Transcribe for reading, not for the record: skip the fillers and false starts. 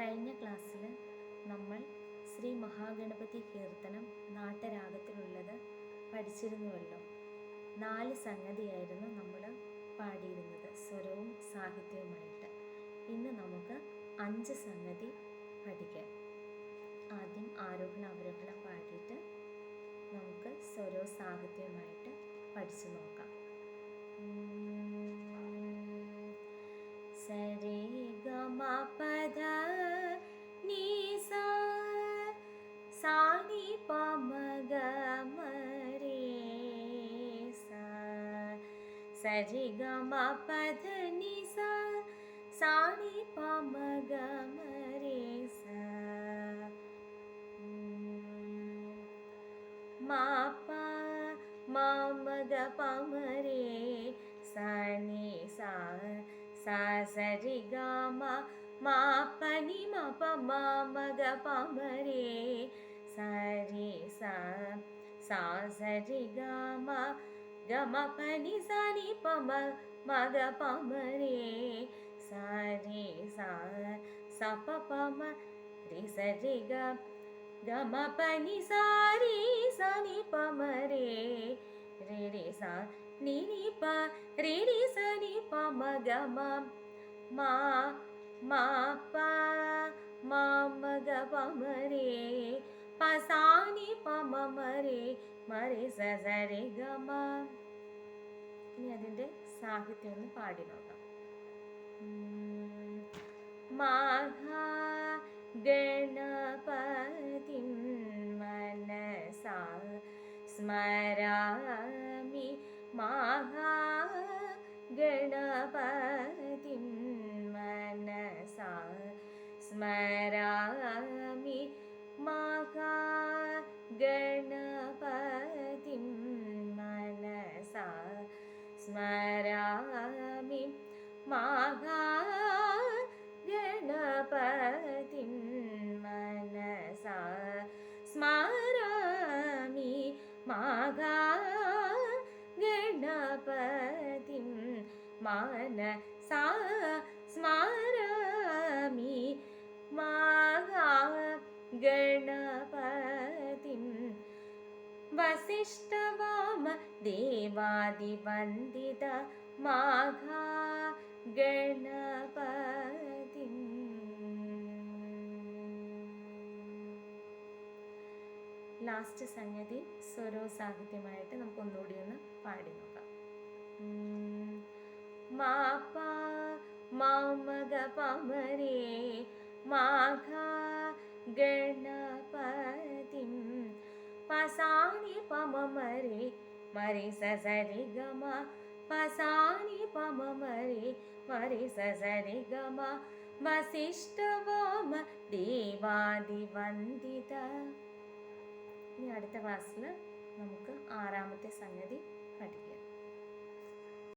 കഴിഞ്ഞ ക്ലാസ്സിൽ നമ്മൾ ശ്രീ മഹാഗണപതി കീർത്തനം നാട്ടരാഗത്തിലുള്ളത് പഠിച്ചിരുന്നുവല്ലോ. 4 സംഗതിയായിരുന്നു നമ്മൾ പാടിയിരുന്നത്, സ്വരവും സാഹിത്യവുമായിട്ട്. ഇന്ന് നമുക്ക് 5 സംഗതി പഠിക്കാം. ആദ്യം ആരോഹണ അവരോഹണം പാടിയിട്ട് നമുക്ക് സ്വരവും സാഹിത്യവുമായിട്ട് പഠിച്ചു നോക്കാം. സരി ഗമ പദ നീ സാ നി പ മ ഗ മ രേ സാ. സരി ഗമ പദ നീ സാ നി പ മ ഗ മ രേ സാ. മാ പ മ മ ഗ പ മ രേ സാ നി സാ. സാ സരി ഗ മ മാ പ നി മ പ മ മ ഗ പ മ രേ സാ രി സാ. സാ സരി ഗ മ ഗ മ പ നി സാ നി പ മ മ ഗ പ മ രേ സാ രി സാ. സാ പ പ മ രി സരി ഗ ഗ മ പ നി സാ രി സാ നി പ മ രേ രേ രേ സാ നി നി പ രേ രി സാ നി പ മ ഗ മ മാ മാ പ മ മ ഗ പ മ രേ പ സാ നി പ മ മ രേ മ രേ സ സ രേ ഗ മ. ഇനി അതിൻ്റെ സാഹിത്യം ഒന്ന് പാടി നോക്കാം. മാഘാ ഗണപതിം മനസാ സ്മരാമി. മാഘാ ഗണപതിം മനസാ സ്മരാമി. മാഘാ ഗണപതിം മനസാ സ്മരാമി. മാഘാ ഗണപതിം മനസാ സ്മരാമി. മാഘാ ഗണപതിം മനസാ സ്മരാമി. മാഘാ ഗണപതിം. വസിഷ്ഠവാമ ദേവാദിവന്ദിത മാഘാ ഗണപതിം. ലാസ്റ്റ് സംഗതി സ്വരവും സാഹിത്യമായിട്ട് നമുക്ക് ഒന്നുകൂടി ഒന്ന് പാടി നോക്കാം. മാ പ മ മ ഗ പ മ രേ മാഘാ ഗണപതിം. പ സാ നി പ മ മ രേ മ രേ സ സ രേ ഗ മ. പ സാ നി പ മ മ രേ മ രേ സ സ രേ ഗ മ. വസിഷ്ഠവാമ ദേവാദിവന്ദിത. ഇനി അടുത്ത ക്ലാസ്സിൽ നമുക്ക് 6ാമത്തെ സംഗതി പഠിക്കാം.